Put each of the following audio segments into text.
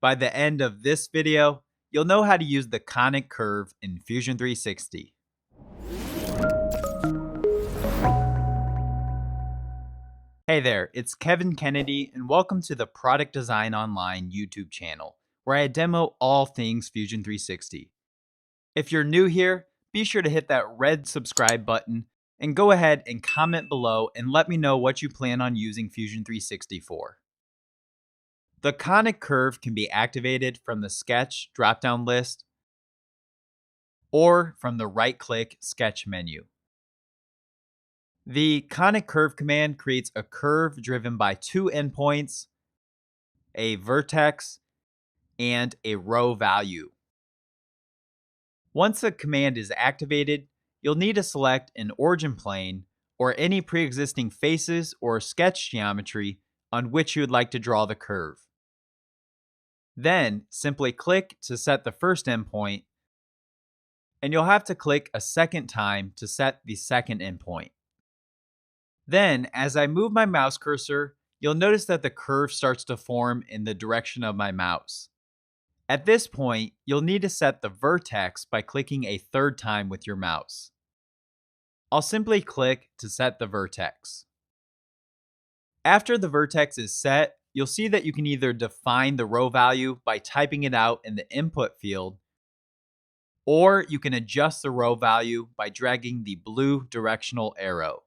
By the end of this video, you'll know how to use the conic curve in Fusion 360. Hey there, it's Kevin Kennedy, and welcome to the Product Design Online YouTube channel, where I demo all things Fusion 360. If you're new here, be sure to hit that red subscribe button and go ahead and comment below and let me know what you plan on using Fusion 360 for. The conic curve can be activated from the Sketch drop-down list or from the right-click Sketch menu. The conic curve command creates a curve driven by two endpoints, a vertex, and a row value. Once the command is activated, you'll need to select an origin plane or any pre-existing faces or sketch geometry on which you would like to draw the curve. Then simply click to set the first endpoint, and you'll have to click a second time to set the second endpoint. Then, as I move my mouse cursor, you'll notice that the curve starts to form in the direction of my mouse. At this point, you'll need to set the vertex by clicking a third time with your mouse. I'll simply click to set the vertex. After the vertex is set, you'll see that you can either define the row value by typing it out in the input field, or you can adjust the row value by dragging the blue directional arrow.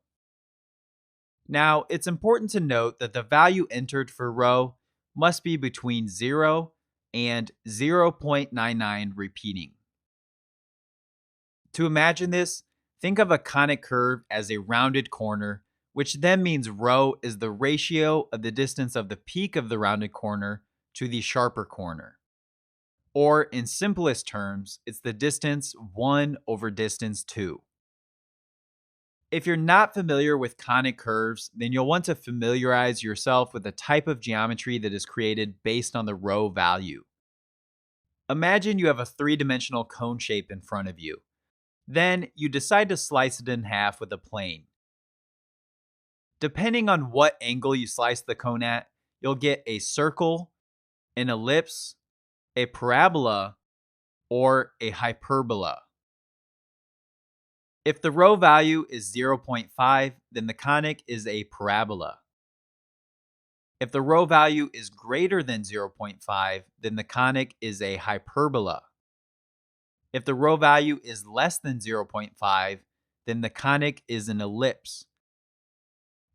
Now, it's important to note that the value entered for row must be between 0 and 0.99 repeating. To imagine this, think of a conic curve as a rounded corner, which then means row is the ratio of the distance of the peak of the rounded corner to the sharper corner. Or in simplest terms, it's the distance 1 over distance 2. If you're not familiar with conic curves, then you'll want to familiarize yourself with the type of geometry that is created based on the row value. Imagine you have a three-dimensional cone shape in front of you. Then you decide to slice it in half with a plane. Depending on what angle you slice the cone at, you'll get a circle, an ellipse, a parabola, or a hyperbola. If the row value is 0.5, then the conic is a parabola. If the row value is greater than 0.5, then the conic is a hyperbola. If the row value is less than 0.5, then the conic is an ellipse.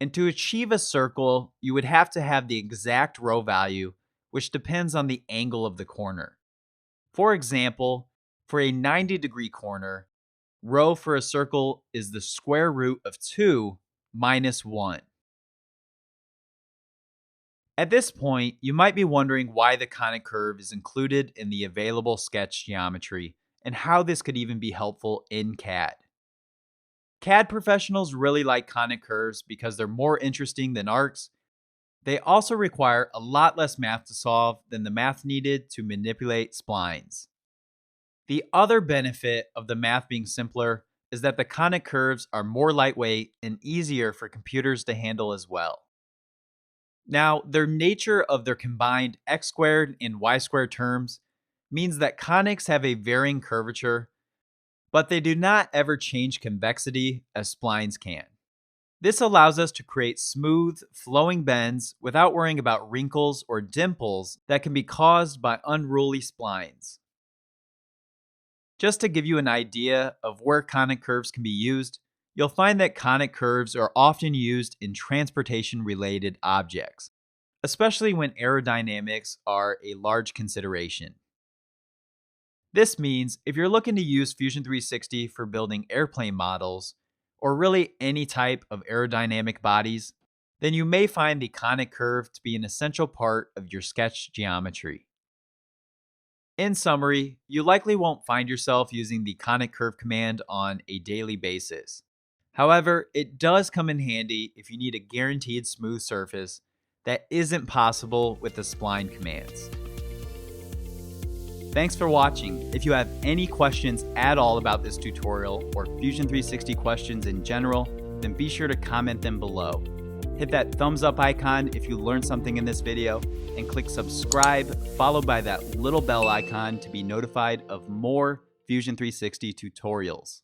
And to achieve a circle, you would have to have the exact row value, which depends on the angle of the corner. For example, for a 90-degree corner, row for a circle is the square root of 2 minus 1. At this point, you might be wondering why the conic curve is included in the available sketch geometry and how this could even be helpful in CAD. CAD professionals really like conic curves because they're more interesting than arcs. They also require a lot less math to solve than the math needed to manipulate splines. The other benefit of the math being simpler is that the conic curves are more lightweight and easier for computers to handle as well. Now, the nature of their combined x squared and y squared terms means that conics have a varying curvature, but they do not ever change convexity as splines can. This allows us to create smooth, flowing bends without worrying about wrinkles or dimples that can be caused by unruly splines. Just to give you an idea of where conic curves can be used, you'll find that conic curves are often used in transportation-related objects, especially when aerodynamics are a large consideration. This means if you're looking to use Fusion 360 for building airplane models, or really any type of aerodynamic bodies, then you may find the conic curve to be an essential part of your sketch geometry. In summary, you likely won't find yourself using the conic curve command on a daily basis. However, it does come in handy if you need a guaranteed smooth surface that isn't possible with the spline commands. Thanks for watching. If you have any questions at all about this tutorial or Fusion 360 questions in general, then be sure to comment them below. Hit that thumbs up icon if you learned something in this video, and click subscribe, followed by that little bell icon to be notified of more Fusion 360 tutorials.